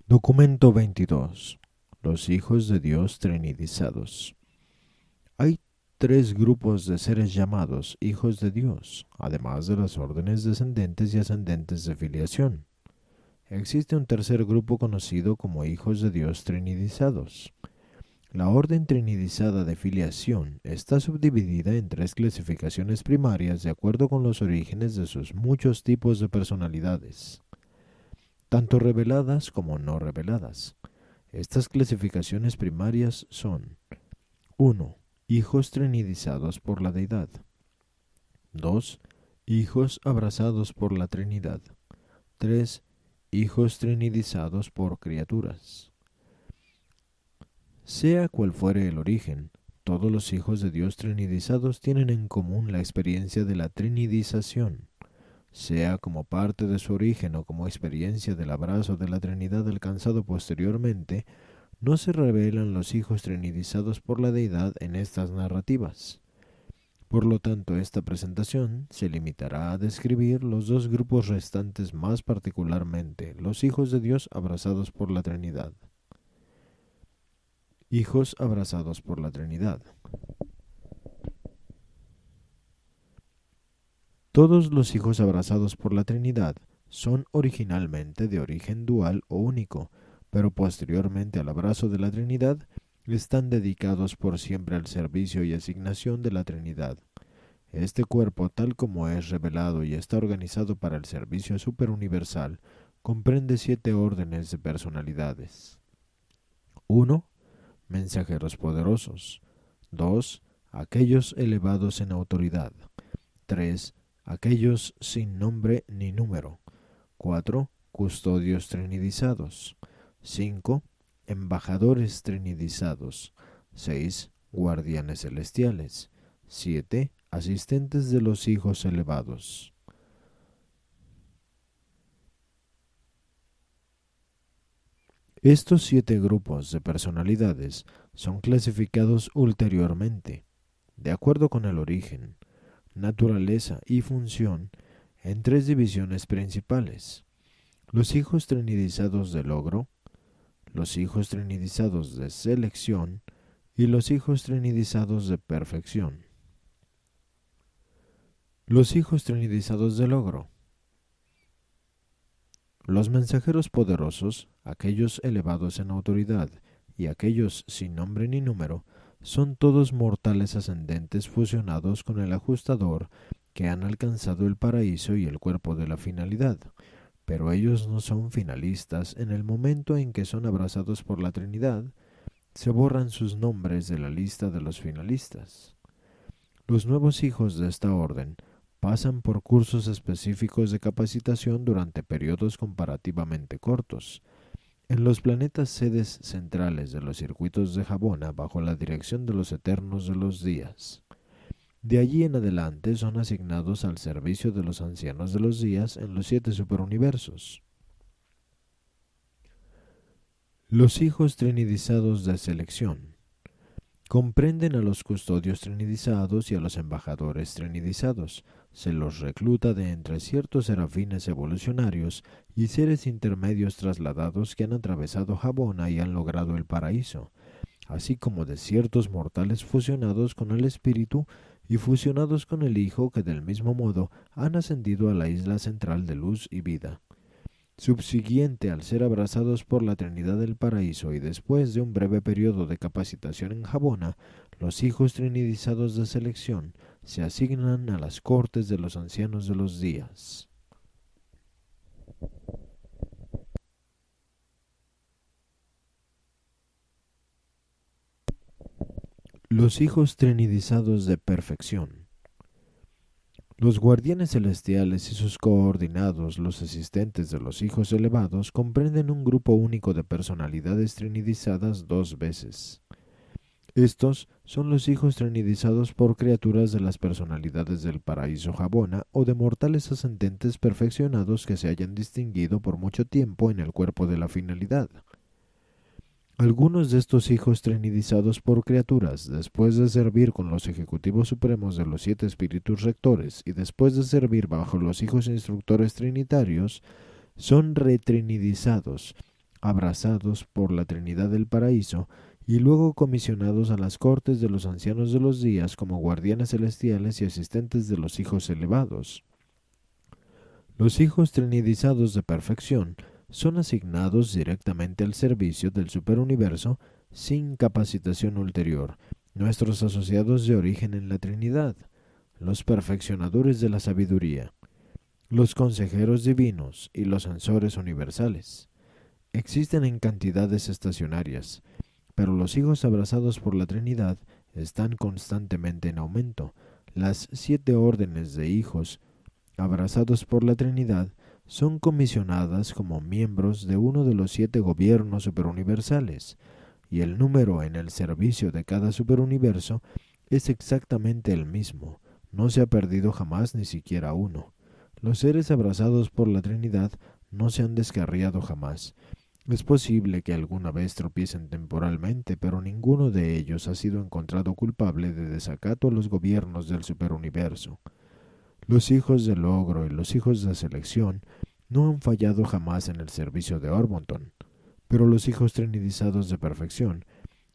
Documento 22. Los hijos de Dios trinidizados. Hay tres grupos de seres llamados hijos de Dios, además de las órdenes descendentes y ascendentes de filiación. Existe un tercer grupo conocido como hijos de Dios trinidizados. La orden trinidizada de filiación está subdividida en tres clasificaciones primarias de acuerdo con los orígenes de sus muchos tipos de personalidades, tanto reveladas como no reveladas. Estas clasificaciones primarias son: 1. Hijos trinidizados por la deidad. 2. Hijos abrazados por la Trinidad. 3. Hijos trinidizados por criaturas. Sea cual fuere el origen, todos los hijos de Dios trinidizados tienen en común la experiencia de la trinidización. Sea como parte de su origen o como experiencia del abrazo de la Trinidad alcanzado posteriormente, no se revelan los hijos trinidizados por la deidad en estas narrativas. Por lo tanto, esta presentación se limitará a describir los dos grupos restantes, más particularmente los hijos de Dios abrazados por la Trinidad. Hijos abrazados por la Trinidad. Todos los hijos abrazados por la Trinidad son originalmente de origen dual o único, pero posteriormente al abrazo de la Trinidad, están dedicados por siempre al servicio y asignación de la Trinidad. Este cuerpo, tal como es revelado y está organizado para el servicio superuniversal, comprende 7 órdenes de personalidades. 1. Mensajeros poderosos. 2. Aquellos elevados en autoridad. 3. Aquellos sin nombre ni número. 4. Custodios trinidizados. 5. Embajadores trinidizados. 6. Guardianes celestiales. 7. Asistentes de los hijos elevados. Estos 7 grupos de personalidades son clasificados ulteriormente, de acuerdo con el origen, naturaleza y función, en 3 divisiones principales: los hijos trinidizados de logro, los hijos trinidizados de selección y los hijos trinidizados de perfección. Los hijos trinidizados de logro. Los mensajeros poderosos, aquellos elevados en autoridad y aquellos sin nombre ni número, son todos mortales ascendentes fusionados con el ajustador que han alcanzado el paraíso y el cuerpo de la finalidad, pero ellos no son finalistas. En el momento en que son abrazados por la Trinidad, se borran sus nombres de la lista de los finalistas. Los nuevos hijos de esta orden pasan por cursos específicos de capacitación durante periodos comparativamente cortos, en los planetas sedes centrales de los circuitos de Jabona bajo la dirección de los Eternos de los Días. De allí en adelante son asignados al servicio de los Ancianos de los Días en los 7 superuniversos. Los hijos trinidizados de selección comprenden a los custodios trinidizados y a los embajadores trinidizados. Se los recluta de entre ciertos serafines evolucionarios y seres intermedios trasladados que han atravesado Jabona y han logrado el paraíso, así como de ciertos mortales fusionados con el espíritu y fusionados con el Hijo, que del mismo modo han ascendido a la isla central de luz y vida. Subsiguiente al ser abrazados por la Trinidad del Paraíso y después de un breve periodo de capacitación en Jabona, los hijos trinidizados de selección se asignan a las cortes de los ancianos de los días. Los hijos trinidizados de perfección. Los guardianes celestiales y sus coordinados, los asistentes de los hijos elevados, comprenden un grupo único de personalidades trinidizadas 2 veces. Estos son los hijos trinidizados por criaturas de las personalidades del paraíso Jabona o de mortales ascendentes perfeccionados que se hayan distinguido por mucho tiempo en el cuerpo de la finalidad. Algunos de estos hijos trinidizados por criaturas, después de servir con los ejecutivos supremos de los 7 espíritus rectores y después de servir bajo los hijos instructores trinitarios, son retrinidizados abrazados por la Trinidad del Paraíso y luego comisionados a las cortes de los ancianos de los días como guardianes celestiales y asistentes de los hijos elevados. Los hijos trinidizados de perfección son asignados directamente al servicio del superuniverso sin capacitación ulterior, nuestros asociados de origen en la Trinidad, los perfeccionadores de la sabiduría, los consejeros divinos y los censores universales. Existen en cantidades estacionarias, pero los hijos abrazados por la Trinidad están constantemente en aumento. Las 7 órdenes de hijos abrazados por la Trinidad son comisionadas como miembros de uno de los 7 gobiernos superuniversales, y el número en el servicio de cada superuniverso es exactamente el mismo. No se ha perdido jamás ni siquiera uno. Los seres abrazados por la Trinidad no se han descarriado jamás. Es posible que alguna vez tropiecen temporalmente, pero ninguno de ellos ha sido encontrado culpable de desacato a los gobiernos del superuniverso. Los hijos del logro y los hijos de selección no han fallado jamás en el servicio de Ormonton, pero los hijos trinidizados de perfección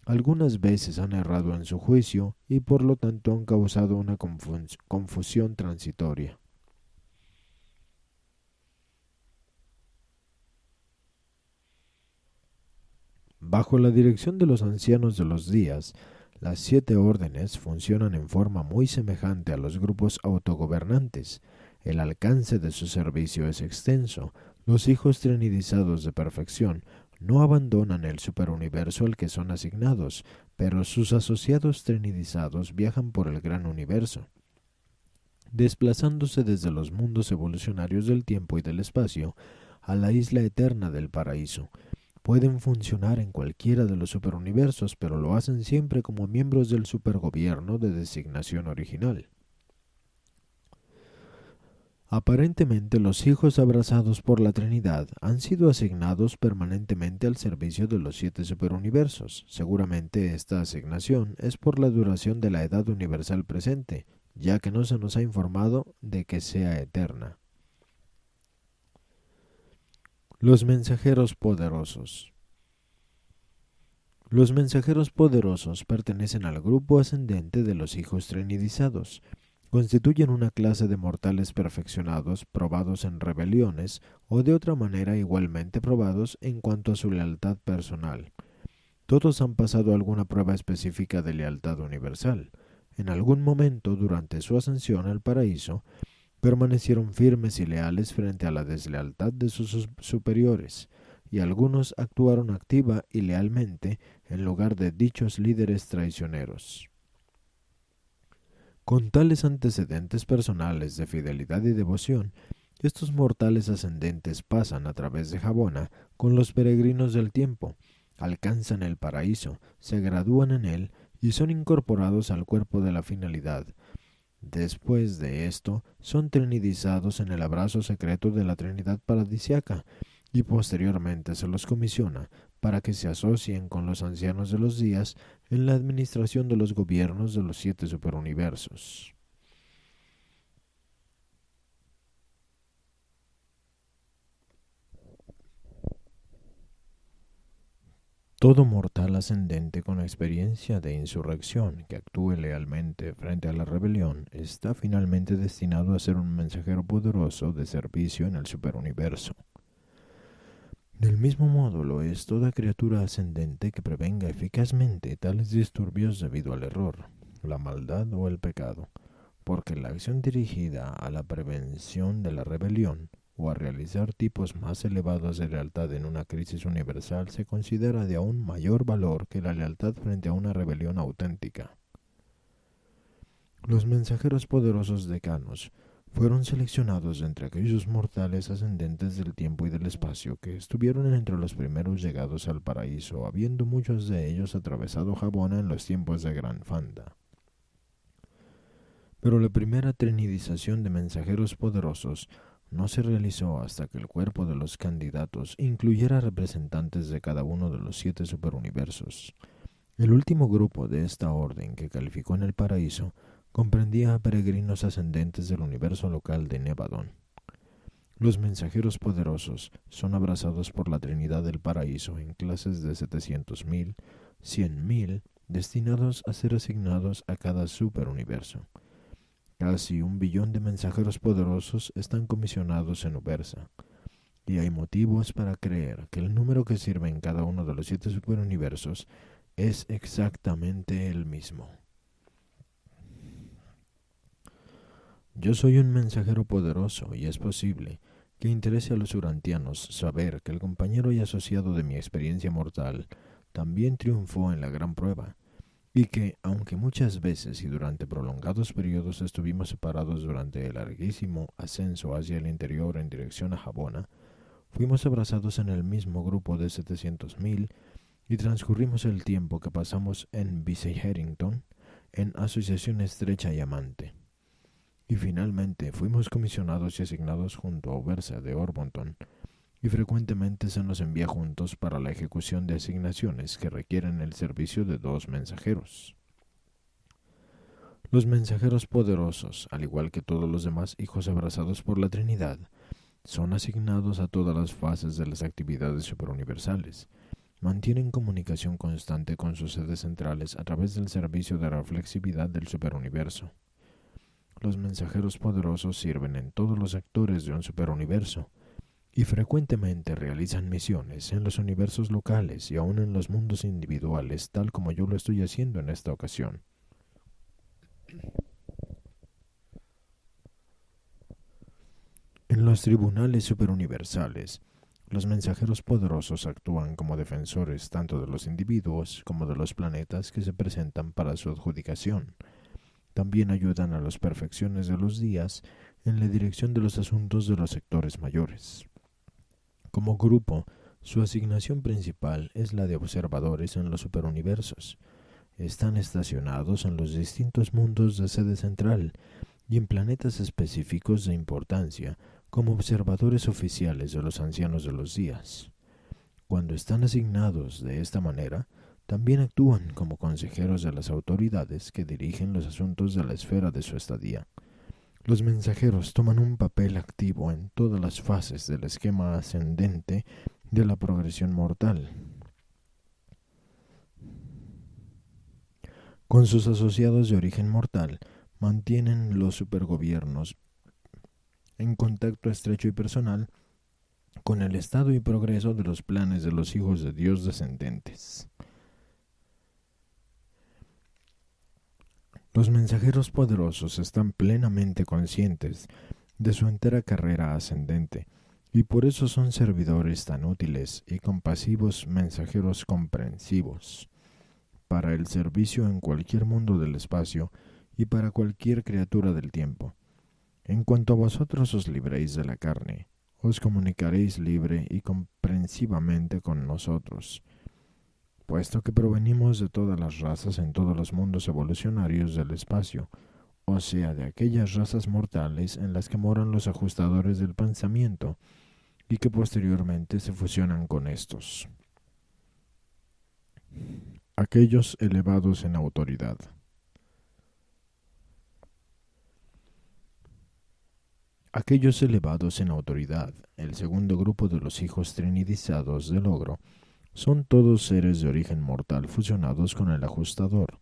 algunas veces han errado en su juicio y por lo tanto han causado una confusión transitoria. Bajo la dirección de los ancianos de los días, las 7 órdenes funcionan en forma muy semejante a los grupos autogobernantes. El alcance de su servicio es extenso. Los hijos trinidizados de perfección no abandonan el superuniverso al que son asignados, pero sus asociados trinidizados viajan por el gran universo, desplazándose desde los mundos evolucionarios del tiempo y del espacio a la isla eterna del paraíso. Pueden funcionar en cualquiera de los superuniversos, pero lo hacen siempre como miembros del supergobierno de designación original. Aparentemente los hijos abrazados por la Trinidad han sido asignados permanentemente al servicio de los 7 superuniversos. Seguramente esta asignación es por la duración de la edad universal presente, ya que no se nos ha informado de que sea eterna. Los mensajeros poderosos. Los mensajeros poderosos pertenecen al grupo ascendente de los hijos trinidizados. Constituyen una clase de mortales perfeccionados, probados en rebeliones o de otra manera igualmente probados en cuanto a su lealtad personal. Todos han pasado alguna prueba específica de lealtad universal. En algún momento durante su ascensión al paraíso, permanecieron firmes y leales frente a la deslealtad de sus superiores, y algunos actuaron activa y lealmente en lugar de dichos líderes traicioneros. Con tales antecedentes personales de fidelidad y devoción, estos mortales ascendentes pasan a través de Jabona con los peregrinos del tiempo, alcanzan el paraíso, se gradúan en él y son incorporados al cuerpo de la finalidad. Después de esto, son trinidizados en el abrazo secreto de la Trinidad paradisiaca y posteriormente se los comisiona para que se asocien con los ancianos de los días en la administración de los gobiernos de los 7 superuniversos. Todo mortal ascendente con experiencia de insurrección que actúe lealmente frente a la rebelión está finalmente destinado a ser un mensajero poderoso de servicio en el superuniverso. Del mismo modo lo es toda criatura ascendente que prevenga eficazmente tales disturbios debido al error, la maldad o el pecado, porque la acción dirigida a la prevención de la rebelión o a realizar tipos más elevados de lealtad en una crisis universal se considera de aún mayor valor que la lealtad frente a una rebelión auténtica. Los mensajeros poderosos decanos fueron seleccionados entre aquellos mortales ascendentes del tiempo y del espacio que estuvieron entre los primeros llegados al paraíso, habiendo muchos de ellos atravesado Jabona en los tiempos de Gran Fanda. Pero la primera trinidización de mensajeros poderosos no se realizó hasta que el cuerpo de los candidatos incluyera representantes de cada uno de los 7 superuniversos. El último grupo de esta orden que calificó en el paraíso comprendía a peregrinos ascendentes del universo local de Nevadon. Los mensajeros poderosos son abrazados por la Trinidad del Paraíso en clases de 700.000, 100.000, destinados a ser asignados a cada superuniverso. Casi 1 billón de mensajeros poderosos están comisionados en Ubersa, y hay motivos para creer que el número que sirve en cada uno de los 7 superuniversos es exactamente el mismo. Yo soy un mensajero poderoso y es posible que interese a los urantianos saber que el compañero y asociado de mi experiencia mortal también triunfó en la gran prueba, y que, aunque muchas veces y durante prolongados periodos estuvimos separados durante el larguísimo ascenso hacia el interior en dirección a Habona, fuimos abrazados en el mismo grupo de 700.000 y transcurrimos el tiempo que pasamos en Bicey-Harrington en asociación estrecha y amante. Y finalmente fuimos comisionados y asignados junto a Ubersa de Orbonton, y frecuentemente se nos envía juntos para la ejecución de asignaciones que requieren el servicio de 2 mensajeros. Los mensajeros poderosos, al igual que todos los demás hijos abrazados por la Trinidad, son asignados a todas las fases de las actividades superuniversales. Mantienen comunicación constante con sus sedes centrales a través del servicio de reflexividad del superuniverso. Los mensajeros poderosos sirven en todos los sectores de un superuniverso, y frecuentemente realizan misiones en los universos locales y aún en los mundos individuales, tal como yo lo estoy haciendo en esta ocasión. En los tribunales superuniversales, los mensajeros poderosos actúan como defensores tanto de los individuos como de los planetas que se presentan para su adjudicación. También ayudan a las perfecciones de los días en la dirección de los asuntos de los sectores mayores. Como grupo, su asignación principal es la de observadores en los superuniversos. Están estacionados en los distintos mundos de sede central y en planetas específicos de importancia como observadores oficiales de los ancianos de los días. Cuando están asignados de esta manera, también actúan como consejeros de las autoridades que dirigen los asuntos de la esfera de su estadía. Los mensajeros toman un papel activo en todas las fases del esquema ascendente de la progresión mortal. Con sus asociados de origen mortal, mantienen los supergobiernos en contacto estrecho y personal con el estado y progreso de los planes de los hijos de Dios descendentes. Los mensajeros poderosos están plenamente conscientes de su entera carrera ascendente y por eso son servidores tan útiles y compasivos mensajeros comprensivos para el servicio en cualquier mundo del espacio y para cualquier criatura del tiempo. En cuanto a vosotros os libréis de la carne, os comunicaréis libre y comprensivamente con nosotros, puesto que provenimos de todas las razas en todos los mundos evolucionarios del espacio, o sea, de aquellas razas mortales en las que moran los ajustadores del pensamiento y que posteriormente se fusionan con estos, aquellos elevados en autoridad. Aquellos elevados en autoridad, el segundo grupo de los hijos trinidizados del ogro, son todos seres de origen mortal fusionados con el ajustador.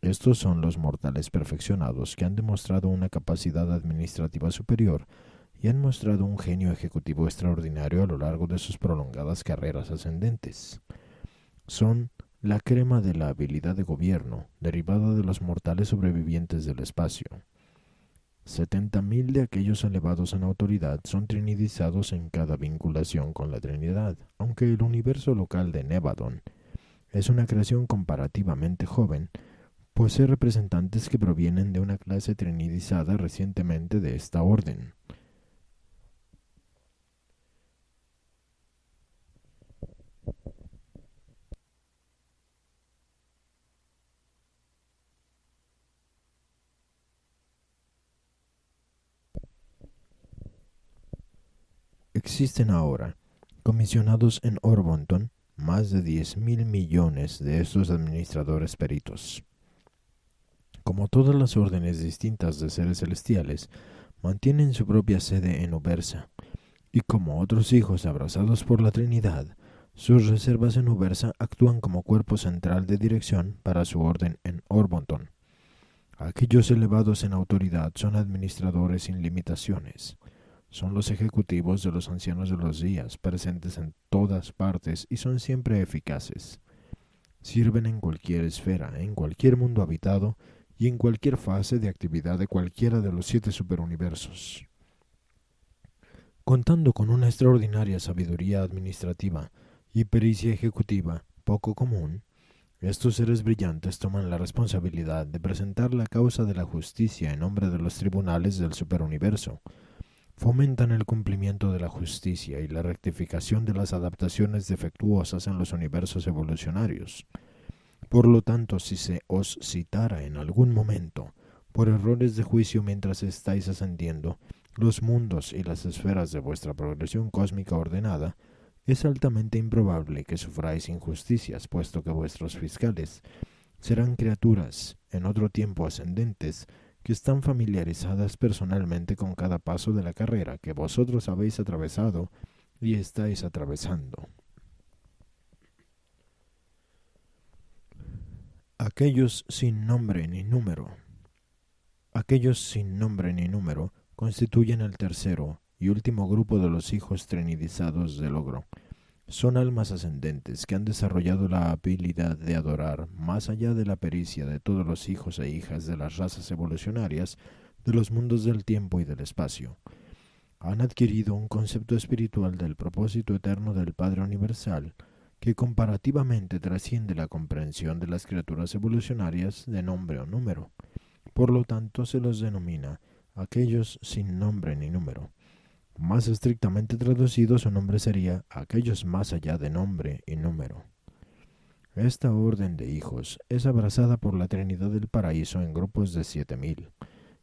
Estos son los mortales perfeccionados que han demostrado una capacidad administrativa superior y han mostrado un genio ejecutivo extraordinario a lo largo de sus prolongadas carreras ascendentes. Son la crema de la habilidad de gobierno, derivada de los mortales sobrevivientes del espacio. 70.000 de aquellos elevados en autoridad son trinidizados en cada vinculación con la Trinidad, aunque el universo local de Nevadon es una creación comparativamente joven, posee representantes que provienen de una clase trinidizada recientemente de esta orden. Existen ahora, comisionados en Orbonton, más de 10.000 millones de estos administradores peritos. Como todas las órdenes distintas de seres celestiales, mantienen su propia sede en Ubersa, Y como otros hijos abrazados por la Trinidad, sus reservas en Ubersa actúan como cuerpo central de dirección para su orden en Orbonton. Aquellos elevados en autoridad son administradores sin limitaciones. Son los ejecutivos de los ancianos de los días, presentes en todas partes y son siempre eficaces. Sirven en cualquier esfera, en cualquier mundo habitado y en cualquier fase de actividad de cualquiera de los 7 superuniversos. Contando con una extraordinaria sabiduría administrativa y pericia ejecutiva poco común, estos seres brillantes toman la responsabilidad de presentar la causa de la justicia en nombre de los tribunales del superuniverso. Fomentan el cumplimiento de la justicia y la rectificación de las adaptaciones defectuosas en los universos evolucionarios. Por lo tanto, si se os citara en algún momento, por errores de juicio mientras estáis ascendiendo, los mundos y las esferas de vuestra progresión cósmica ordenada, es altamente improbable que sufráis injusticias, puesto que vuestros fiscales serán criaturas en otro tiempo ascendentes que están familiarizadas personalmente con cada paso de la carrera que vosotros habéis atravesado y estáis atravesando. Aquellos sin nombre ni número constituyen el tercero y último grupo de los hijos trinidizados del Logro. Son almas ascendentes que han desarrollado la habilidad de adorar más allá de la pericia de todos los hijos e hijas de las razas evolucionarias de los mundos del tiempo y del espacio. Han adquirido un concepto espiritual del propósito eterno del Padre Universal que comparativamente trasciende la comprensión de las criaturas evolucionarias de nombre o número. Por lo tanto, se los denomina aquellos sin nombre ni número. Más estrictamente traducido, su nombre sería aquellos más allá de nombre y número. Esta orden de hijos es abrazada por la Trinidad del Paraíso en grupos de 7,000.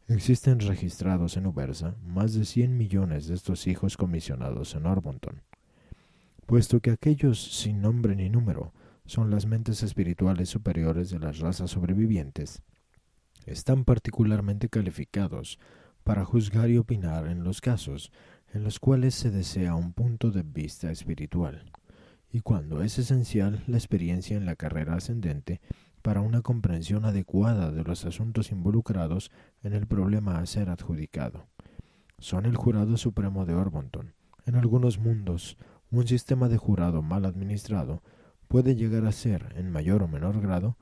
Existen registrados en Ubersa más de 100 millones de estos hijos comisionados en Orbonton. Puesto que aquellos sin nombre ni número son las mentes espirituales superiores de las razas sobrevivientes, están particularmente calificados para juzgar y opinar en los casos en los cuales se desea un punto de vista espiritual, y cuando es esencial la experiencia en la carrera ascendente para una comprensión adecuada de los asuntos involucrados en el problema a ser adjudicado. Son el jurado supremo de Orbonton. En algunos mundos, un sistema de jurado mal administrado puede llegar a ser, en mayor o menor grado,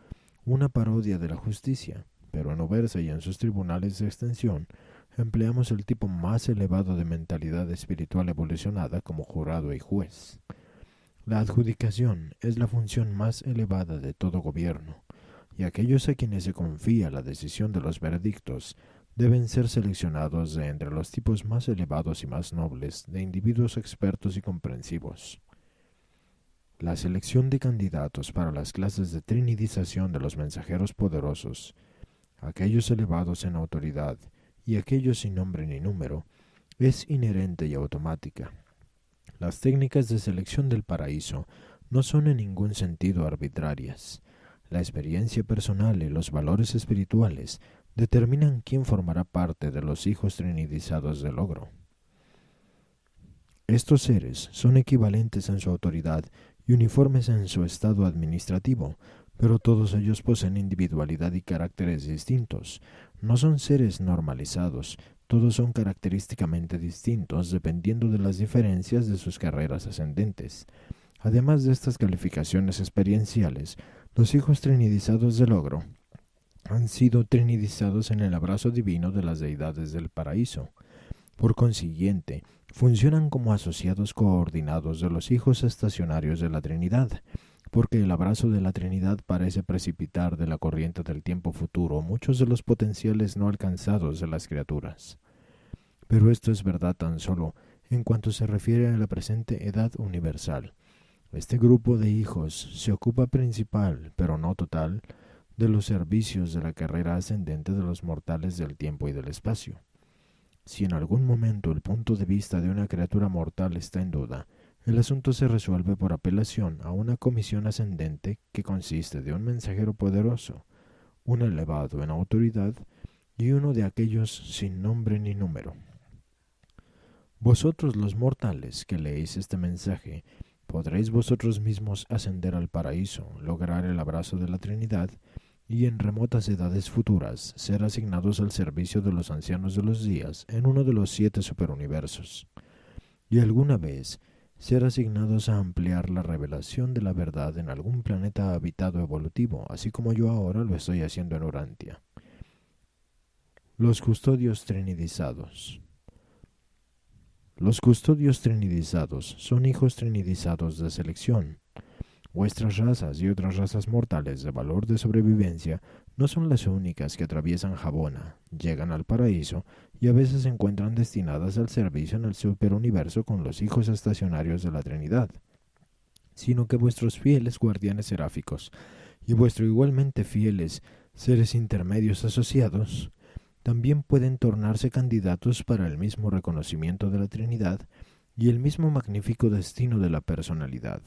una parodia de la justicia, pero en Ubersa y en sus tribunales de extensión empleamos el tipo más elevado de mentalidad espiritual evolucionada como jurado y juez. La adjudicación es la función más elevada de todo gobierno, y aquellos a quienes se confía la decisión de los veredictos deben ser seleccionados de entre los tipos más elevados y más nobles de individuos expertos y comprensivos. La selección de candidatos para las clases de trinidización de los mensajeros poderosos, aquellos elevados en autoridad y aquellos sin nombre ni número, es inherente y automática. Las técnicas de selección del paraíso no son en ningún sentido arbitrarias. La experiencia personal y los valores espirituales determinan quién formará parte de los hijos trinidizados del Logro. Estos seres son equivalentes en su autoridad y uniformes en su estado administrativo, pero todos ellos poseen individualidad y caracteres distintos. No son seres normalizados, todos son característicamente distintos dependiendo de las diferencias de sus carreras ascendentes. Además de estas calificaciones experienciales, los hijos trinidizados del Logro han sido trinidizados en el abrazo divino de las deidades del paraíso. Por consiguiente, funcionan como asociados coordinados de los hijos estacionarios de la Trinidad, porque el abrazo de la Trinidad parece precipitar de la corriente del tiempo futuro muchos de los potenciales no alcanzados de las criaturas. Pero esto es verdad tan solo en cuanto se refiere a la presente edad universal. Este grupo de hijos se ocupa principal, pero no total, de los servicios de la carrera ascendente de los mortales del tiempo y del espacio. Si en algún momento el punto de vista de una criatura mortal está en duda, el asunto se resuelve por apelación a una comisión ascendente que consiste de un mensajero poderoso, un elevado en autoridad y uno de aquellos sin nombre ni número. Vosotros los mortales que leéis este mensaje, podréis vosotros mismos ascender al paraíso, lograr el abrazo de la Trinidad y en remotas edades futuras ser asignados al servicio de los ancianos de los días en uno de los 7 superuniversos, y alguna vez ser asignados a ampliar la revelación de la verdad en algún planeta habitado evolutivo, así como yo ahora lo estoy haciendo en Urantia. Los custodios trinidizados. Los custodios trinidizados son hijos trinidizados de selección. Vuestras razas y otras razas mortales de valor de sobrevivencia no son las únicas que atraviesan Jabona, llegan al paraíso y a veces se encuentran destinadas al servicio en el superuniverso con los hijos estacionarios de la Trinidad, sino que vuestros fieles guardianes seráficos y vuestros igualmente fieles seres intermedios asociados también pueden tornarse candidatos para el mismo reconocimiento de la Trinidad y el mismo magnífico destino de la personalidad.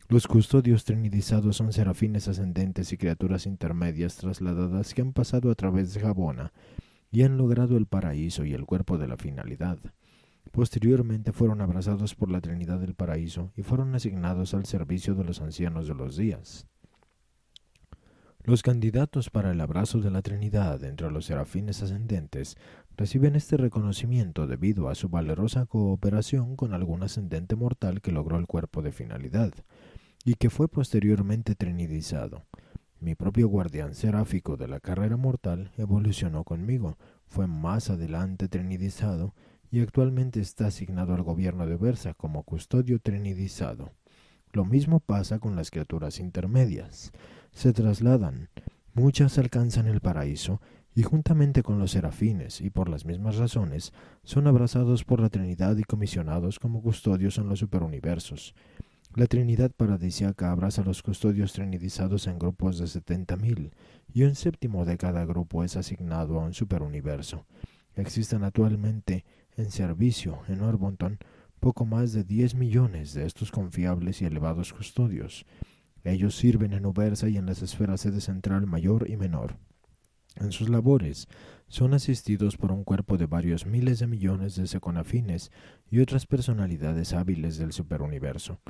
Los custodios trinidizados son serafines ascendentes y criaturas intermedias trasladadas que han pasado a través de Jabona y han logrado el paraíso y el cuerpo de la finalidad. Posteriormente fueron abrazados por la Trinidad del paraíso y fueron asignados al servicio de los ancianos de los días. Los candidatos para el abrazo de la Trinidad entre los serafines ascendentes reciben este reconocimiento debido a su valerosa cooperación con algún ascendente mortal que logró el cuerpo de finalidad y que fue posteriormente trinidizado. Mi propio guardián seráfico de la carrera mortal evolucionó conmigo, fue más adelante trinidizado y actualmente está asignado al gobierno de Versa como custodio trinidizado. Lo mismo pasa con las criaturas intermedias. Se trasladan, muchas alcanzan el paraíso y juntamente con los serafines y por las mismas razones son abrazados por la Trinidad y comisionados como custodios en los superuniversos. La Trinidad paradisiaca abraza a los custodios trinidizados en grupos de 70.000 y un séptimo de cada grupo es asignado a un superuniverso. Existen actualmente en servicio en Orbonton poco más de 10 millones de estos confiables y elevados custodios. Ellos sirven en Ubersa y en las esferas sede central mayor y menor. En sus labores son asistidos por un cuerpo de varios miles de millones de seconafines y otras personalidades hábiles del superuniverso.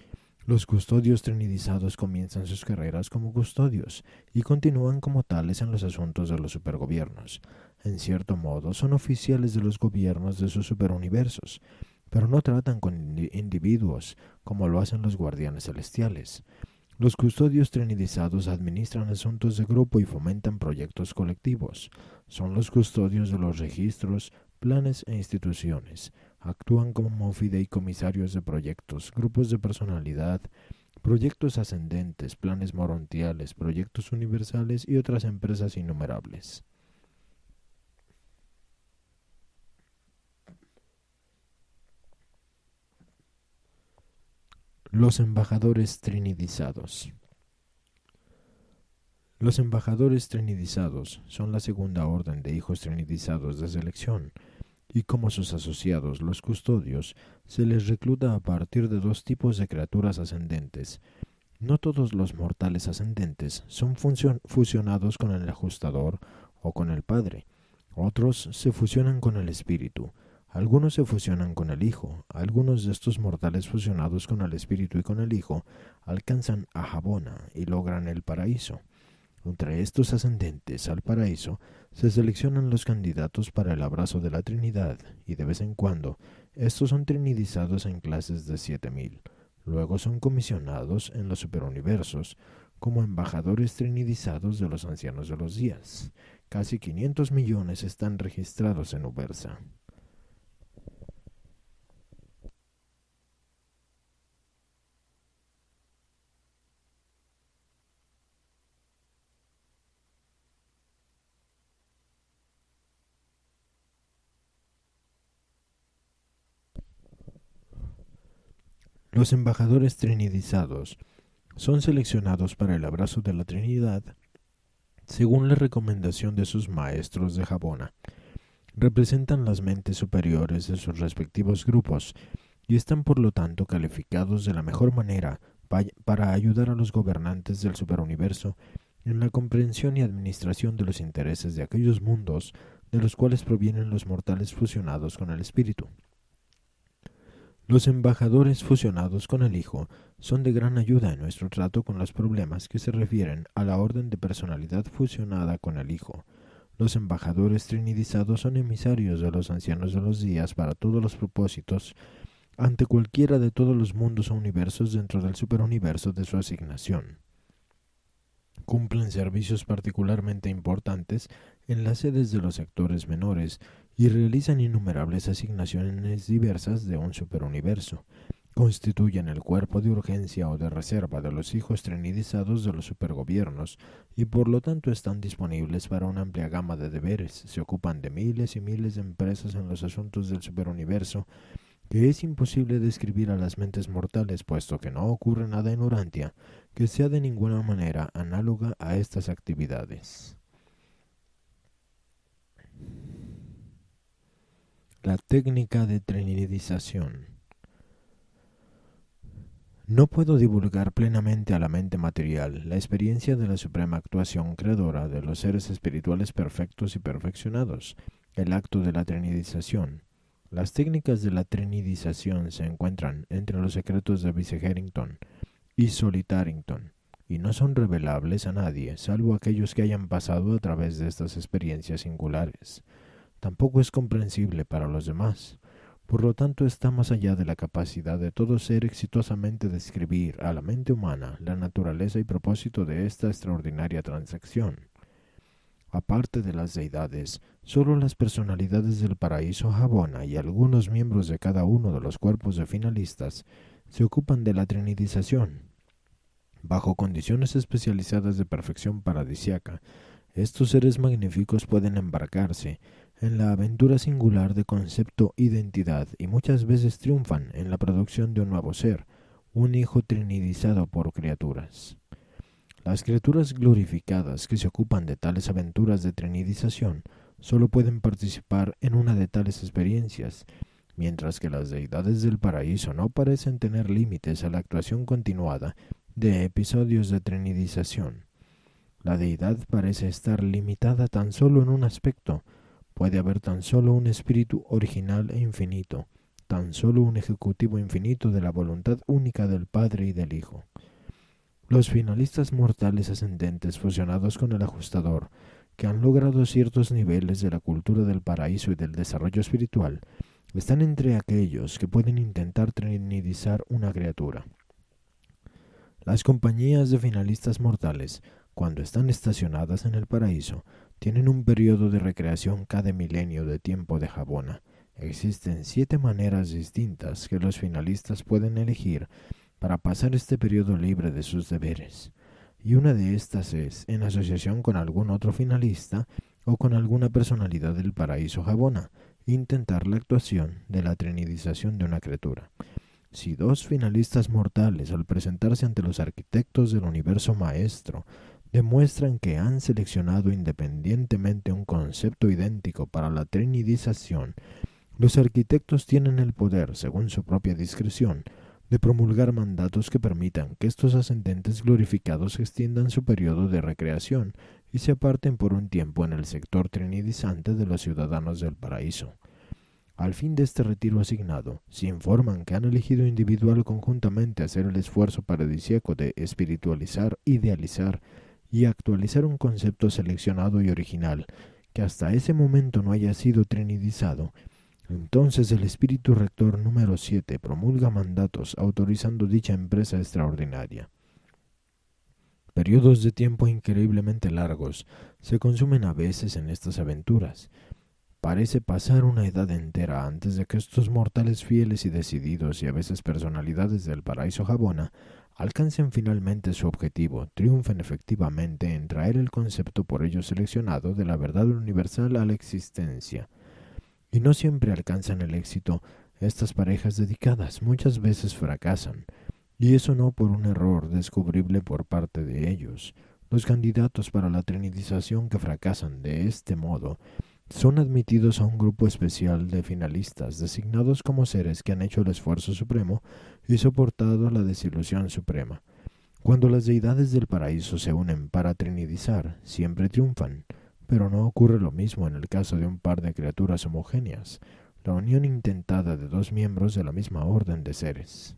Los custodios trinidizados comienzan sus carreras como custodios y continúan como tales en los asuntos de los supergobiernos. En cierto modo son oficiales de los gobiernos de sus superuniversos, pero no tratan con individuos como lo hacen los guardianes celestiales. Los custodios trinidizados administran asuntos de grupo y fomentan proyectos colectivos. Son los custodios de los registros, planes e instituciones. Actúan como fideicomisarios de proyectos, grupos de personalidad, proyectos ascendentes, planes morontiales, proyectos universales y otras empresas innumerables. Los embajadores trinidizados. Los embajadores trinidizados son la segunda orden de hijos trinidizados de selección, y como sus asociados, los custodios, se les recluta a partir de 2 tipos de criaturas ascendentes. No todos los mortales ascendentes son fusionados con el ajustador o con el Padre. Otros se fusionan con el Espíritu. Algunos se fusionan con el Hijo. Algunos de estos mortales fusionados con el Espíritu y con el Hijo alcanzan a Jabona y logran el paraíso. Entre estos ascendentes al paraíso se seleccionan los candidatos para el abrazo de la Trinidad y de vez en cuando estos son trinidizados en clases de 7.000. Luego son comisionados en los superuniversos como embajadores trinidizados de los ancianos de los días. Casi 500 millones están registrados en Ubersa. Los embajadores trinidizados son seleccionados para el abrazo de la Trinidad según la recomendación de sus maestros de Jabona. Representan las mentes superiores de sus respectivos grupos y están por lo tanto calificados de la mejor manera para ayudar a los gobernantes del superuniverso en la comprensión y administración de los intereses de aquellos mundos de los cuales provienen los mortales fusionados con el espíritu. Los embajadores fusionados con el Hijo son de gran ayuda en nuestro trato con los problemas que se refieren a la orden de personalidad fusionada con el Hijo. Los embajadores trinidizados son emisarios de los ancianos de los días para todos los propósitos ante cualquiera de todos los mundos o universos dentro del superuniverso de su asignación. Cumplen servicios particularmente importantes en las sedes de los sectores menores y realizan innumerables asignaciones diversas de un superuniverso. Constituyen el cuerpo de urgencia o de reserva de los hijos trinidizados de los supergobiernos y por lo tanto están disponibles para una amplia gama de deberes. Se ocupan de miles y miles de empresas en los asuntos del superuniverso que es imposible describir a las mentes mortales, puesto que no ocurre nada en Urantia que sea de ninguna manera análoga a estas actividades. La técnica de trinidización. No puedo divulgar plenamente a la mente material la experiencia de la suprema actuación creadora de los seres espirituales perfectos y perfeccionados, el acto de la trinidización. Las técnicas de la trinidización se encuentran entre los secretos de Vice Harrington y Solitarington, y no son revelables a nadie, salvo aquellos que hayan pasado a través de estas experiencias singulares. Tampoco es comprensible para los demás. Por lo tanto, está más allá de la capacidad de todo ser exitosamente describir a la mente humana la naturaleza y propósito de esta extraordinaria transacción. Aparte de las deidades, solo las personalidades del paraíso Habona y algunos miembros de cada uno de los cuerpos de finalistas se ocupan de la trinidización. Bajo condiciones especializadas de perfección paradisiaca, estos seres magníficos pueden embarcarse en la aventura singular de concepto-identidad y muchas veces triunfan en la producción de un nuevo ser, un hijo trinidizado por criaturas. Las criaturas glorificadas que se ocupan de tales aventuras de trinidización solo pueden participar en una de tales experiencias, mientras que las deidades del paraíso no parecen tener límites a la actuación continuada de episodios de trinidización. La deidad parece estar limitada tan solo en un aspecto. Puede haber tan solo un espíritu original e infinito, tan solo un ejecutivo infinito de la voluntad única del Padre y del Hijo. Los finalistas mortales ascendentes fusionados con el ajustador, que han logrado ciertos niveles de la cultura del paraíso y del desarrollo espiritual, están entre aquellos que pueden intentar trinidizar una criatura. Las compañías de finalistas mortales, cuando están estacionadas en el paraíso, tienen un periodo de recreación cada milenio de tiempo de Habona. Existen 7 maneras distintas que los finalistas pueden elegir para pasar este periodo libre de sus deberes, y una de estas es en asociación con algún otro finalista o con alguna personalidad del paraíso Habona, intentar la actuación de la trinidización de una criatura. Si 2 finalistas mortales, al presentarse ante los arquitectos del universo maestro, demuestran que han seleccionado independientemente un concepto idéntico para la trinidización, los arquitectos tienen el poder, según su propia discreción, de promulgar mandatos que permitan que estos ascendentes glorificados extiendan su periodo de recreación y se aparten por un tiempo en el sector trinidizante de los ciudadanos del paraíso. Al fin de este retiro asignado, si informan que han elegido individual o conjuntamente hacer el esfuerzo paradisíaco de espiritualizar, idealizar y actualizar un concepto seleccionado y original que hasta ese momento no haya sido trinidizado, entonces el espíritu rector número 7 promulga mandatos autorizando dicha empresa extraordinaria. Periodos de tiempo increíblemente largos se consumen a veces en estas aventuras. Parece pasar una edad entera antes de que estos mortales fieles y decididos y a veces personalidades del paraíso Habona alcancen finalmente su objetivo, triunfen efectivamente en traer el concepto por ellos seleccionado de la verdad universal a la existencia. Y no siempre alcanzan el éxito. Estas parejas dedicadas muchas veces fracasan, y eso no por un error descubrible por parte de ellos. Los candidatos para la trinidización que fracasan de este modo son admitidos a un grupo especial de finalistas, designados como seres que han hecho el esfuerzo supremo y soportado la desilusión suprema. Cuando las deidades del paraíso se unen para trinidizar, siempre triunfan, pero no ocurre lo mismo en el caso de un par de criaturas homogéneas. la unión intentada de dos miembros de la misma orden de seres.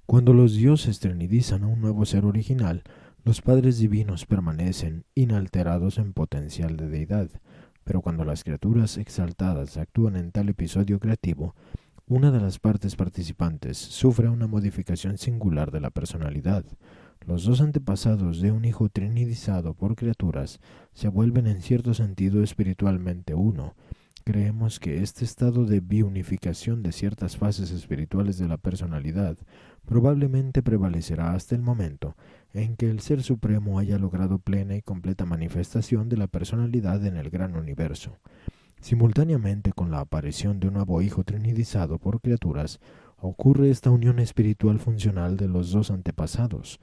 Cuando los dioses trinidizan a un nuevo ser original, los padres divinos permanecen inalterados en potencial de deidad, pero cuando las criaturas exaltadas actúan en tal episodio creativo, una de las partes participantes sufre una modificación singular de la personalidad. Los dos antepasados de un hijo trinidizado por criaturas se vuelven en cierto sentido espiritualmente uno. Creemos que este estado de biunificación de ciertas fases espirituales de la personalidad probablemente prevalecerá hasta el momento en que el Ser Supremo haya logrado plena y completa manifestación de la personalidad en el gran universo. Simultáneamente con la aparición de un nuevo hijo trinidizado por criaturas, ocurre esta unión espiritual funcional de los dos antepasados.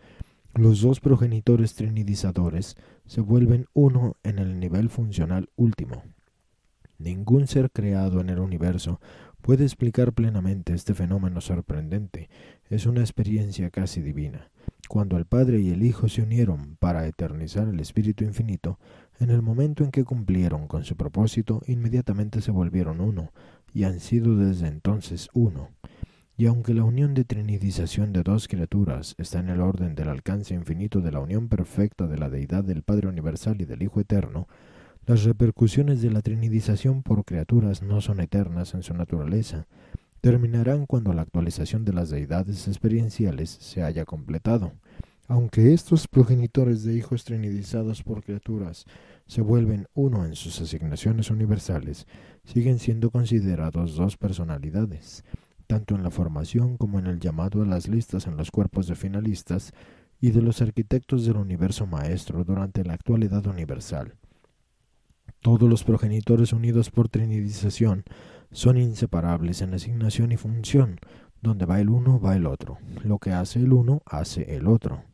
Los dos progenitores trinidizadores se vuelven uno en el nivel funcional último. Ningún ser creado en el universo puede explicar plenamente este fenómeno sorprendente. Es una experiencia casi divina. Cuando el Padre y el Hijo se unieron para eternizar el Espíritu Infinito, en el momento en que cumplieron con su propósito, inmediatamente se volvieron uno, y han sido desde entonces uno. Y aunque la unión de trinidización de dos criaturas está en el orden del alcance infinito de la unión perfecta de la deidad del Padre Universal y del Hijo Eterno, las repercusiones de la trinidización por criaturas no son eternas en su naturaleza. Terminarán cuando la actualización de las deidades experienciales se haya completado. Aunque estos progenitores de hijos trinidizados por criaturas se vuelven uno en sus asignaciones universales, siguen siendo considerados dos personalidades, tanto en la formación como en el llamado a las listas en los cuerpos de finalistas y de los arquitectos del universo maestro durante la actualidad universal. Todos los progenitores unidos por trinidización son inseparables en asignación y función. Donde va el uno, va el otro. Lo que hace el uno, hace el otro.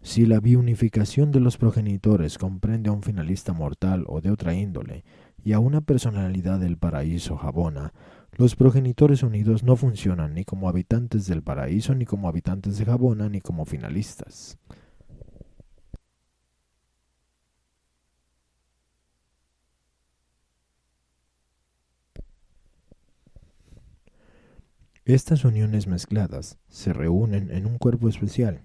Si la biunificación de los progenitores comprende a un finalista mortal o de otra índole y a una personalidad del paraíso Jabona, los progenitores unidos no funcionan ni como habitantes del paraíso, ni como habitantes de Jabona, ni como finalistas. Estas uniones mezcladas se reúnen en un cuerpo especial,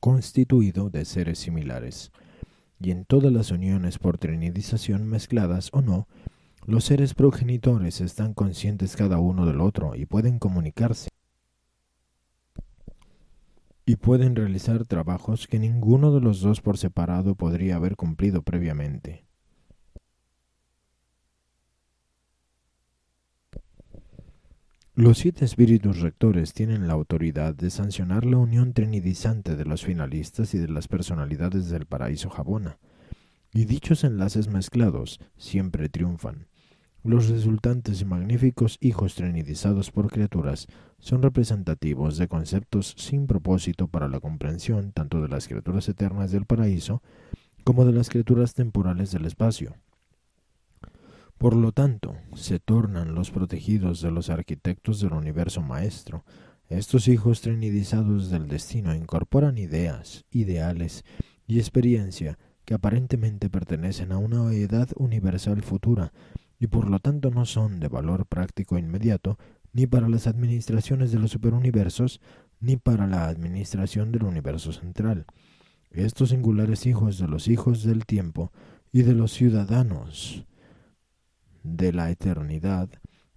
constituido de seres similares, y en todas las uniones por trinidización mezcladas o no, los seres progenitores están conscientes cada uno del otro y pueden comunicarse, y pueden realizar trabajos que ninguno de los dos por separado podría haber cumplido previamente. Los 7 espíritus rectores tienen la autoridad de sancionar la unión trinidizante de los finalistas y de las personalidades del paraíso Jabona, y dichos enlaces mezclados siempre triunfan. Los resultantes y magníficos hijos trinidizados por criaturas son representativos de conceptos sin propósito para la comprensión tanto de las criaturas eternas del paraíso como de las criaturas temporales del espacio. Por lo tanto, se tornan los protegidos de los arquitectos del universo maestro. Estos hijos trinidizados del destino incorporan ideas, ideales y experiencia que aparentemente pertenecen a una edad universal futura y por lo tanto no son de valor práctico inmediato ni para las administraciones de los superuniversos ni para la administración del universo central. Estos singulares hijos de los hijos del tiempo y de los ciudadanos de la eternidad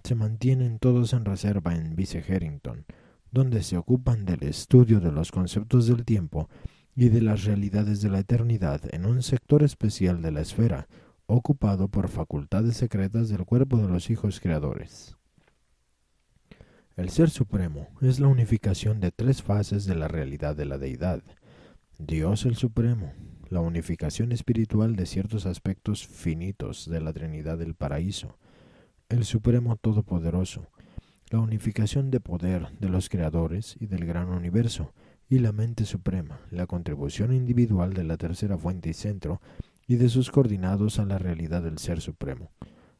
se mantienen todos en reserva en Vice Harrington, donde se ocupan del estudio de los conceptos del tiempo y de las realidades de la eternidad en un sector especial de la esfera, ocupado por facultades secretas del cuerpo de los hijos creadores. El Ser Supremo es la unificación de 3 fases de la realidad de la deidad. Dios el Supremo, la unificación espiritual de ciertos aspectos finitos de la Trinidad del Paraíso, el Supremo Todopoderoso, la unificación de poder de los creadores y del gran universo, y la mente suprema, la contribución individual de la tercera fuente y centro, y de sus coordinados a la realidad del Ser Supremo.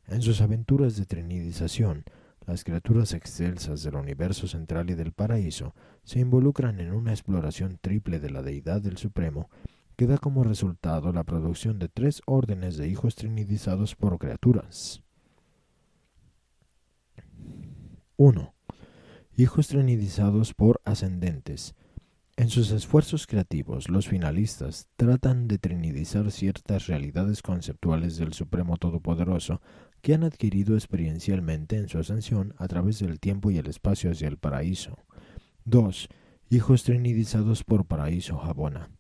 En sus aventuras de trinidización, las criaturas excelsas del universo central y del paraíso se involucran en una exploración triple de la deidad del Supremo que da como resultado la producción de 3 órdenes de hijos trinidizados por criaturas. 1. Hijos trinidizados por ascendentes. En sus esfuerzos creativos, los finalistas tratan de trinidizar ciertas realidades conceptuales del Supremo Todopoderoso que han adquirido experiencialmente en su ascensión a través del tiempo y el espacio hacia el paraíso. 2. Hijos trinidizados por paraíso Jabona.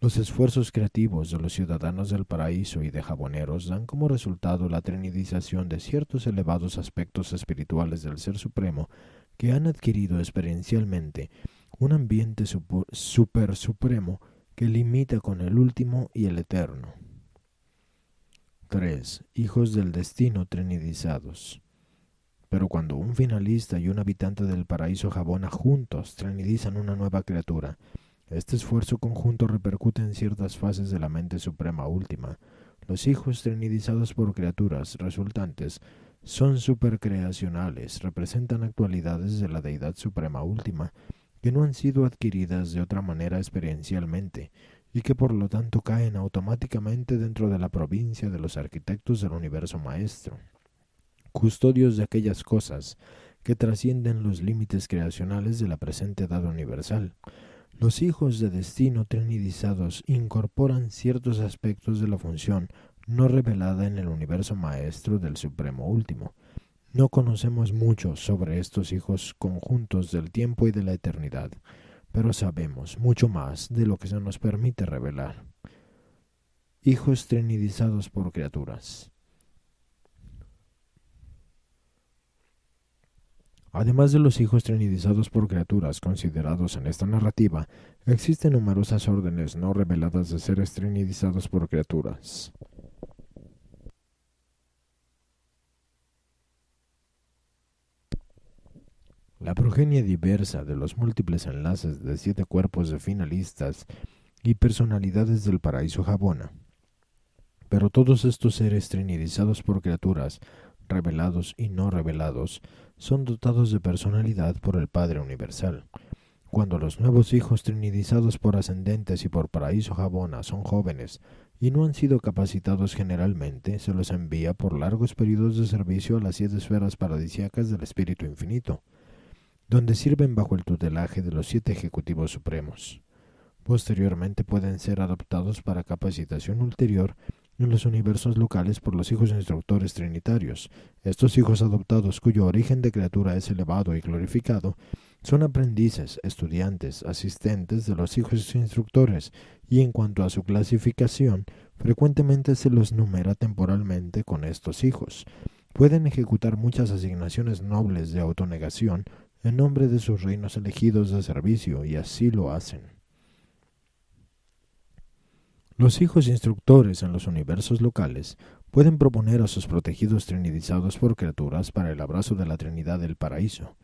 Los esfuerzos creativos de los ciudadanos del paraíso y de jaboneros dan como resultado la trinidización de ciertos elevados aspectos espirituales del Ser Supremo que han adquirido experiencialmente un ambiente super supremo que limita con el último y el eterno. 3. Hijos del destino trinidizados. Pero cuando un finalista y un habitante del paraíso Jabona juntos trinidizan una nueva criatura, este esfuerzo conjunto repercute en ciertas fases de la mente suprema última. Los hijos trinidizados por criaturas resultantes son supercreacionales, representan actualidades de la deidad suprema última que no han sido adquiridas de otra manera experiencialmente y que por lo tanto caen automáticamente dentro de la provincia de los arquitectos del universo maestro, custodios de aquellas cosas que trascienden los límites creacionales de la presente edad universal. Los hijos de destino trinidizados incorporan ciertos aspectos de la función no revelada en el universo maestro del Supremo Último. No conocemos mucho sobre estos hijos conjuntos del tiempo y de la eternidad, pero sabemos mucho más de lo que se nos permite revelar. Hijos trinidizados por criaturas. Además de los hijos trinidizados por criaturas considerados en esta narrativa, existen numerosas órdenes no reveladas de seres trinidizados por criaturas. La progenie diversa de los múltiples enlaces de 7 cuerpos de finalistas y personalidades del paraíso Jabona. Pero todos estos seres trinidizados por criaturas, revelados y no revelados, son dotados de personalidad por el Padre Universal. Cuando los nuevos hijos trinidizados por ascendentes y por paraíso Jabona son jóvenes y no han sido capacitados generalmente, se los envía por largos periodos de servicio a las 7 esferas paradisíacas del Espíritu Infinito, donde sirven bajo el tutelaje de los 7 ejecutivos supremos. Posteriormente pueden ser adoptados para capacitación ulterior en los universos locales por los hijos instructores trinitarios. Estos hijos adoptados, cuyo origen de criatura es elevado y glorificado, son aprendices, estudiantes, asistentes de los hijos instructores, y en cuanto a su clasificación, frecuentemente se los numera temporalmente con estos hijos. Pueden ejecutar muchas asignaciones nobles de autonegación en nombre de sus reinos elegidos de servicio, y así lo hacen. Los hijos instructores en los universos locales pueden proponer a sus protegidos trinidizados por criaturas para el abrazo de la Trinidad del Paraíso.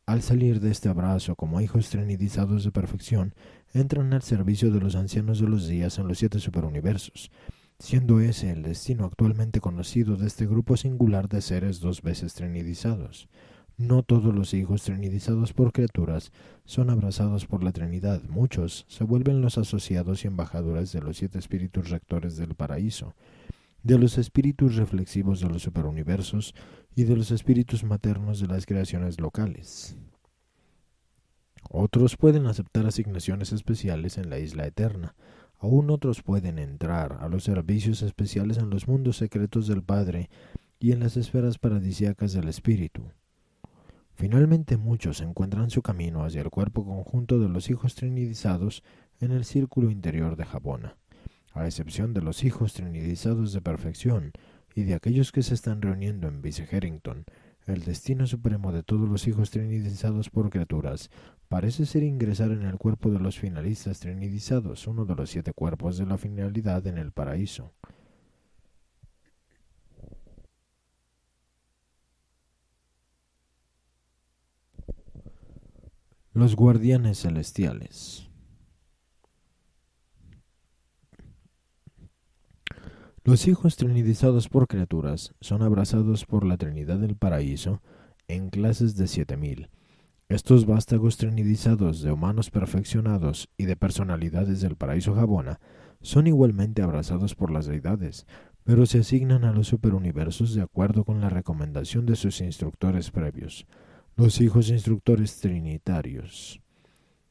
Al salir de este abrazo como hijos trinidizados de perfección, entran al servicio de los ancianos de los días en los 7 superuniversos, siendo ese el destino actualmente conocido de este grupo singular de seres 2 veces trinidizados. No todos los hijos trinidizados por criaturas son abrazados por la Trinidad. Muchos se vuelven los asociados y embajadores de los 7 espíritus rectores del paraíso, de los espíritus reflexivos de los superuniversos y de los espíritus maternos de las creaciones locales. Otros pueden aceptar asignaciones especiales en la isla eterna. Aún otros pueden entrar a los servicios especiales en los mundos secretos del Padre y en las esferas paradisíacas del Espíritu. Finalmente muchos encuentran su camino hacia el cuerpo conjunto de los hijos trinidizados en el círculo interior de Jabona, a excepción de los hijos trinidizados de perfección y de aquellos que se están reuniendo en Vice Harrington. El destino supremo de todos los hijos trinidizados por criaturas parece ser ingresar en el cuerpo de los finalistas trinidizados, uno de los 7 cuerpos de la finalidad en el paraíso. Los guardianes celestiales. Los hijos trinidizados por criaturas son abrazados por la Trinidad del Paraíso en clases de 7000. Estos vástagos trinidizados de humanos perfeccionados y de personalidades del Paraíso Jabona Son igualmente abrazados por las deidades, pero se asignan a los superuniversos de acuerdo con la recomendación de sus instructores previos, los hijos instructores trinitarios.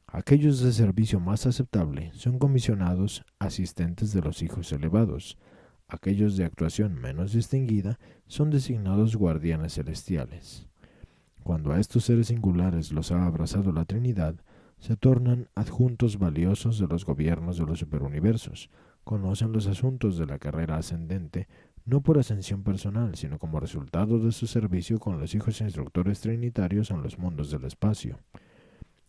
Aquellos de servicio más aceptable son comisionados asistentes de los hijos elevados. Aquellos de actuación menos distinguida son designados guardianes celestiales. Cuando a estos seres singulares los ha abrazado la Trinidad, se tornan adjuntos valiosos de los gobiernos de los superuniversos, conocen los asuntos de la carrera ascendente, no por ascensión personal, sino como resultado de su servicio con los hijos instructores trinitarios en los mundos del espacio.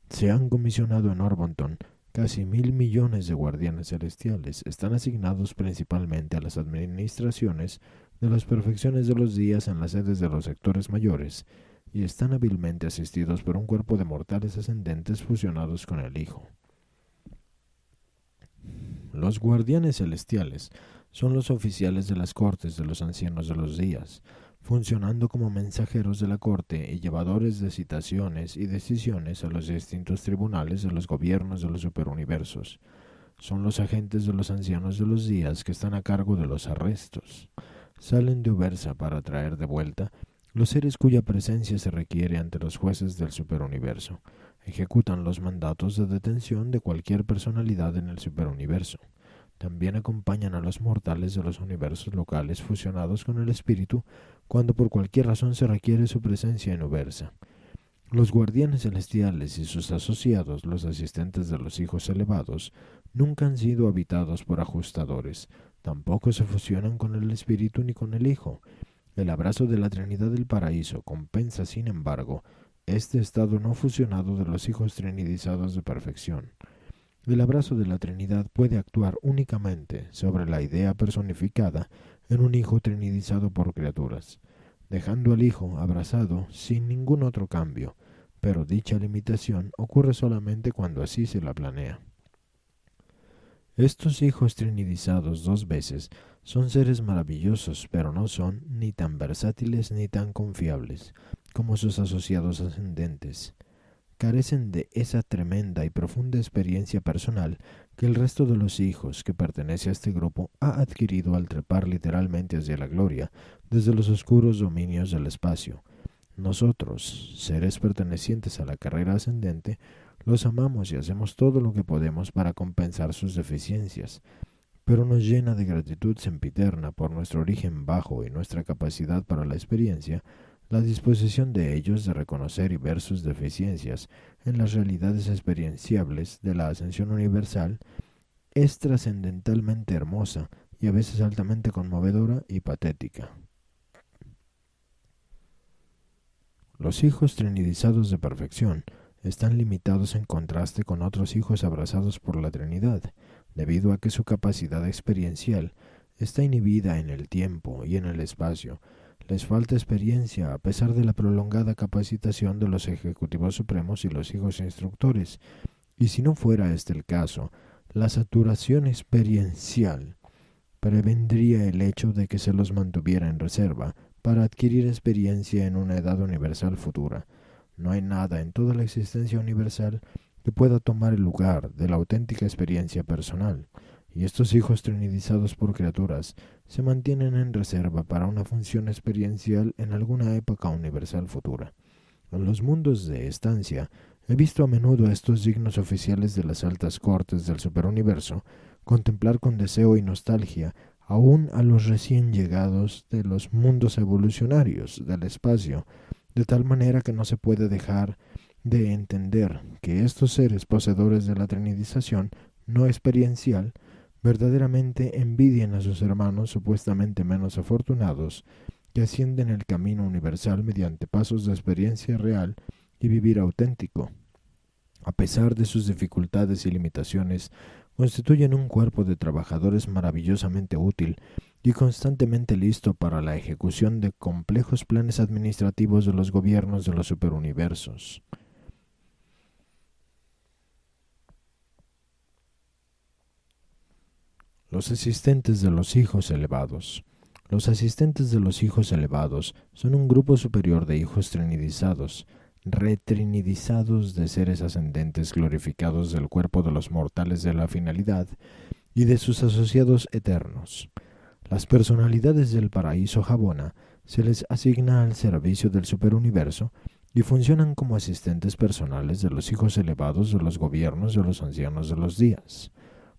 Se han comisionado en Orbonton casi 1.000 millones de guardianes celestiales. Están asignados principalmente a las administraciones de las perfecciones de los días en las sedes de los sectores mayores, y están hábilmente asistidos por un cuerpo de mortales ascendentes fusionados con el Hijo. Los guardianes celestiales son los oficiales de las cortes de los ancianos de los días, funcionando como mensajeros de la corte y llevadores de citaciones y decisiones a los distintos tribunales de los gobiernos de los superuniversos. Son los agentes de los ancianos de los días que están a cargo de los arrestos. Salen de Ubersa para traer de vuelta los seres cuya presencia se requiere ante los jueces del superuniverso. Ejecutan los mandatos de detención de cualquier personalidad en el superuniverso. También acompañan a los mortales de los universos locales fusionados con el espíritu cuando por cualquier razón se requiere su presencia en Ubersa. Los guardianes celestiales y sus asociados, los asistentes de los hijos elevados, nunca han sido habitados por ajustadores. Tampoco se fusionan con el espíritu ni con el Hijo. El abrazo de la Trinidad del Paraíso compensa, sin embargo, este estado no fusionado de los hijos trinidizados de perfección. El abrazo de la Trinidad puede actuar únicamente sobre la idea personificada en un hijo trinidizado por criaturas, dejando al hijo abrazado sin ningún otro cambio, pero dicha limitación ocurre solamente cuando así se la planea. Estos hijos trinidizados 2 veces son seres maravillosos, pero no son ni tan versátiles ni tan confiables como sus asociados ascendentes. Carecen de esa tremenda y profunda experiencia personal que el resto de los hijos que pertenece a este grupo ha adquirido al trepar literalmente hacia la gloria desde los oscuros dominios del espacio. Nosotros, seres pertenecientes a la carrera ascendente, los amamos y hacemos todo lo que podemos para compensar sus deficiencias, pero nos llena de gratitud sempiterna por nuestro origen bajo y nuestra capacidad para la experiencia, la disposición de ellos de reconocer y ver sus deficiencias en las realidades experienciables de la ascensión universal es trascendentalmente hermosa y a veces altamente conmovedora y patética. Los hijos trinidizados de perfección están limitados en contraste con otros hijos abrazados por la Trinidad, debido a que su capacidad experiencial está inhibida en el tiempo y en el espacio. Les falta experiencia a pesar de la prolongada capacitación de los ejecutivos supremos y los hijos instructores, y si no fuera este el caso, la saturación experiencial prevendría el hecho de que se los mantuviera en reserva para adquirir experiencia en una edad universal futura. No hay nada en toda la existencia universal que pueda tomar el lugar de la auténtica experiencia personal, y estos hijos trinidizados por criaturas se mantienen en reserva para una función experiencial en alguna época universal futura. En los mundos de estancia, he visto a menudo a estos dignos oficiales de las altas cortes del superuniverso contemplar con deseo y nostalgia aún a los recién llegados de los mundos evolucionarios del espacio, de tal manera que no se puede dejar de entender que estos seres poseedores de la trinidización no experiencial verdaderamente envidian a sus hermanos supuestamente menos afortunados que ascienden el camino universal mediante pasos de experiencia real y vivir auténtico. A pesar de sus dificultades y limitaciones, constituyen un cuerpo de trabajadores maravillosamente útil y constantemente listo para la ejecución de complejos planes administrativos de los gobiernos de los superuniversos. Los asistentes de los hijos elevados. Los asistentes de los hijos elevados son un grupo superior de hijos trinidizados, retrinidizados de seres ascendentes glorificados del cuerpo de los mortales de la finalidad, y de sus asociados eternos. Las personalidades del paraíso Jabona se les asigna al servicio del superuniverso y funcionan como asistentes personales de los hijos elevados de los gobiernos de los ancianos de los días.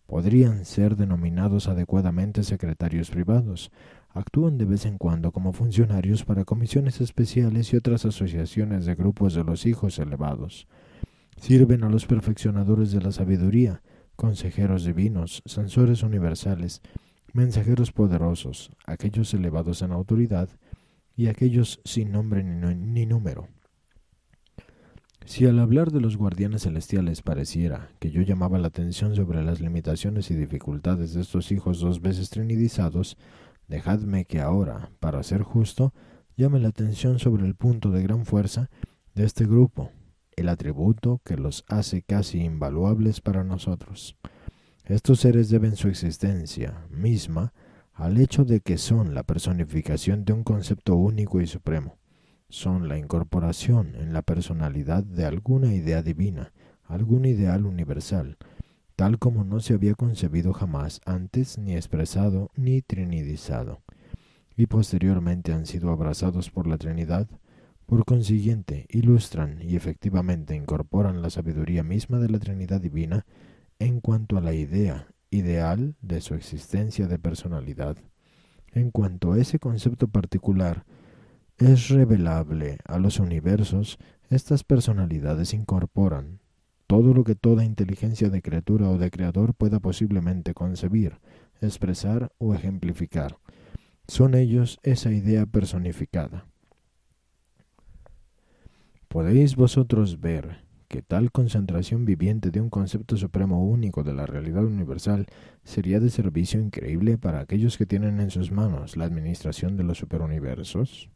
Podrían ser denominados adecuadamente secretarios privados. Actúan de vez en cuando como funcionarios para comisiones especiales y otras asociaciones de grupos de los hijos elevados. Sirven a los perfeccionadores de la sabiduría, consejeros divinos, censores universales, mensajeros poderosos, aquellos elevados en autoridad y aquellos sin nombre ni número. Si al hablar de los guardianes celestiales pareciera que yo llamaba la atención sobre las limitaciones y dificultades de estos hijos dos veces trinidizados, dejadme que ahora, para ser justo, llame la atención sobre el punto de gran fuerza de este grupo, el atributo que los hace casi invaluables para nosotros. Estos seres deben su existencia misma al hecho de que son la personificación de un concepto único y supremo. Son la incorporación en la personalidad de alguna idea divina, algún ideal universal, tal como no se había concebido jamás antes, ni expresado, ni trinidizado, y posteriormente han sido abrazados por la Trinidad. Por consiguiente, ilustran y efectivamente incorporan la sabiduría misma de la Trinidad divina en cuanto a la idea ideal de su existencia de personalidad. En cuanto a ese concepto particular es revelable a los universos, estas personalidades incorporan todo lo que toda inteligencia de criatura o de creador pueda posiblemente concebir, expresar o ejemplificar. Son ellos esa idea personificada. ¿Podéis vosotros ver que tal concentración viviente de un concepto supremo único de la realidad universal sería de servicio increíble para aquellos que tienen en sus manos la administración de los superuniversos?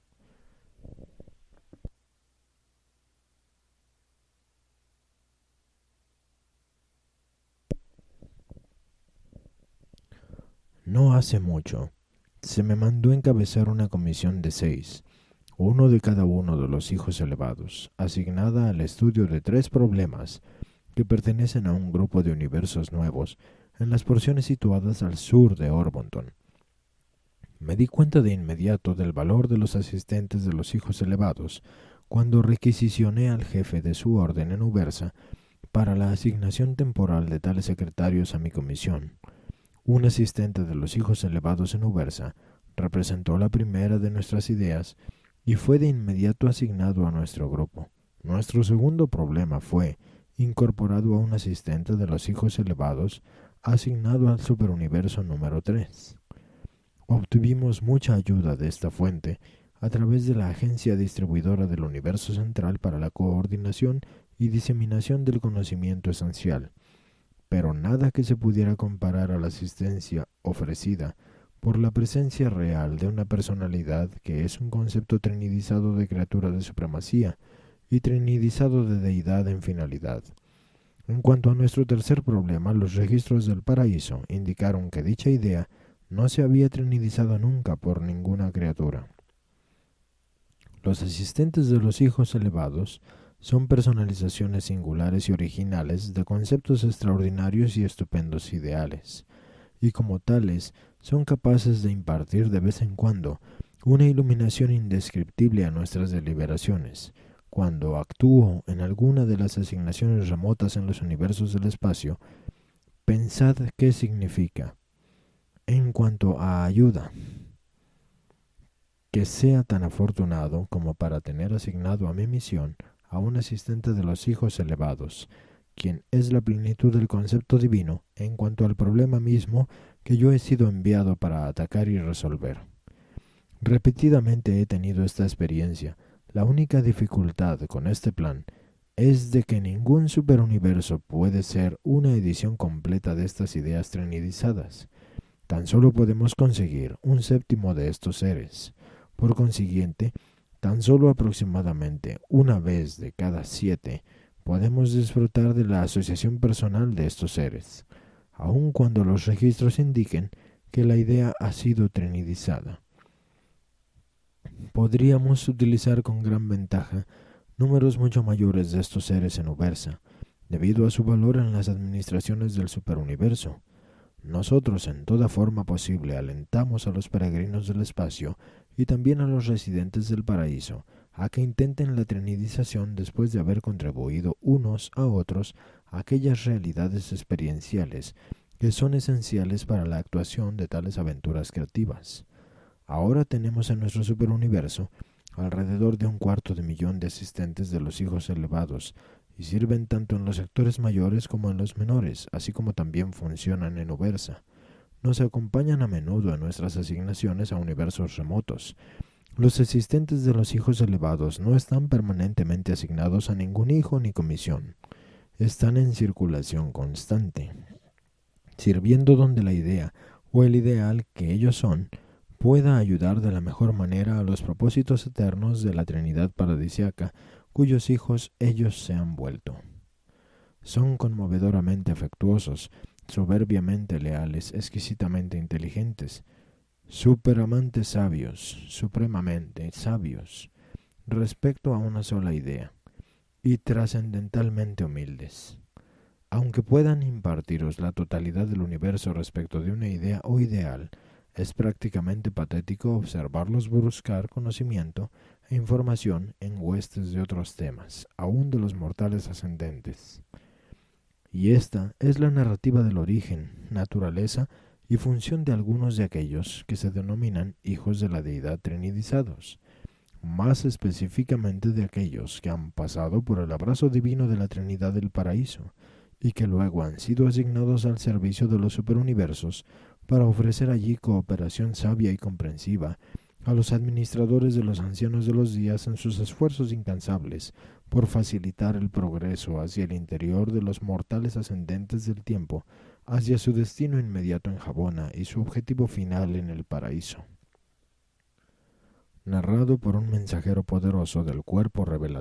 No hace mucho, se me mandó encabezar una comisión de 6, uno de cada uno de los hijos elevados, asignada al estudio de 3 problemas que pertenecen a un grupo de universos nuevos en las porciones situadas al sur de Orbonton. Me di cuenta de inmediato del valor de los asistentes de los hijos elevados cuando requisicioné al jefe de su orden en Ubersa para la asignación temporal de tales secretarios a mi comisión. Un asistente de los hijos elevados en Ubersa representó la primera de nuestras ideas y fue de inmediato asignado a nuestro grupo. Nuestro segundo problema fue incorporado a un asistente de los hijos elevados asignado al superuniverso número 3. Obtuvimos mucha ayuda de esta fuente a través de la agencia distribuidora del universo central para la coordinación y diseminación del conocimiento esencial, pero nada que se pudiera comparar a la asistencia ofrecida por la presencia real de una personalidad que es un concepto trinidizado de criatura de supremacía y trinidizado de deidad en finalidad. En cuanto a nuestro tercer problema, los registros del paraíso indicaron que dicha idea no se había trinidizado nunca por ninguna criatura. Los asistentes de los hijos elevados son personalizaciones singulares y originales de conceptos extraordinarios y estupendos ideales, y como tales son capaces de impartir de vez en cuando una iluminación indescriptible a nuestras deliberaciones. Cuando actúo en alguna de las asignaciones remotas en los universos del espacio, pensad qué significa. En cuanto a ayuda, que sea tan afortunado como para tener asignado a mi misión a un asistente de los hijos elevados, quien es la plenitud del concepto divino en cuanto al problema mismo que yo he sido enviado para atacar y resolver. Repetidamente he tenido esta experiencia. La única dificultad con este plan es de que ningún superuniverso puede ser una edición completa de estas ideas trinidizadas. Tan solo podemos conseguir un séptimo de estos seres. Por consiguiente, tan solo aproximadamente una vez de cada 7 podemos disfrutar de la asociación personal de estos seres, aun cuando los registros indiquen que la idea ha sido trinidizada. Podríamos utilizar con gran ventaja números mucho mayores de estos seres en Ubersa, debido a su valor en las administraciones del superuniverso. Nosotros en toda forma posible alentamos a los peregrinos del espacio y también a los residentes del paraíso a que intenten la trinidización después de haber contribuido unos a otros a aquellas realidades experienciales que son esenciales para la actuación de tales aventuras creativas. Ahora tenemos en nuestro superuniverso alrededor de 1/4 de millón de asistentes de los hijos elevados, y sirven tanto en los sectores mayores como en los menores, así como también funcionan en Ubersa. Nos acompañan a menudo en nuestras asignaciones a universos remotos. Los asistentes de los hijos elevados no están permanentemente asignados a ningún hijo ni comisión. Están en circulación constante, sirviendo donde la idea o el ideal que ellos son pueda ayudar de la mejor manera a los propósitos eternos de la Trinidad paradisiaca, cuyos hijos ellos se han vuelto. Son conmovedoramente afectuosos, soberbiamente leales, exquisitamente inteligentes, superamantes sabios, supremamente sabios, respecto a una sola idea, y trascendentalmente humildes. Aunque puedan impartiros la totalidad del universo respecto de una idea o ideal, es prácticamente patético observarlos buscar conocimiento e información en huestes de otros temas, aun de los mortales ascendentes. Y esta es la narrativa del origen, naturaleza y función de algunos de aquellos que se denominan hijos de la deidad trinidizados, más específicamente de aquellos que han pasado por el abrazo divino de la Trinidad del Paraíso y que luego han sido asignados al servicio de los superuniversos para ofrecer allí cooperación sabia y comprensiva a los administradores de los ancianos de los días en sus esfuerzos incansables por facilitar el progreso hacia el interior de los mortales ascendentes del tiempo, hacia su destino inmediato en Jabona y su objetivo final en el paraíso. Narrado por un mensajero poderoso del cuerpo revelatorio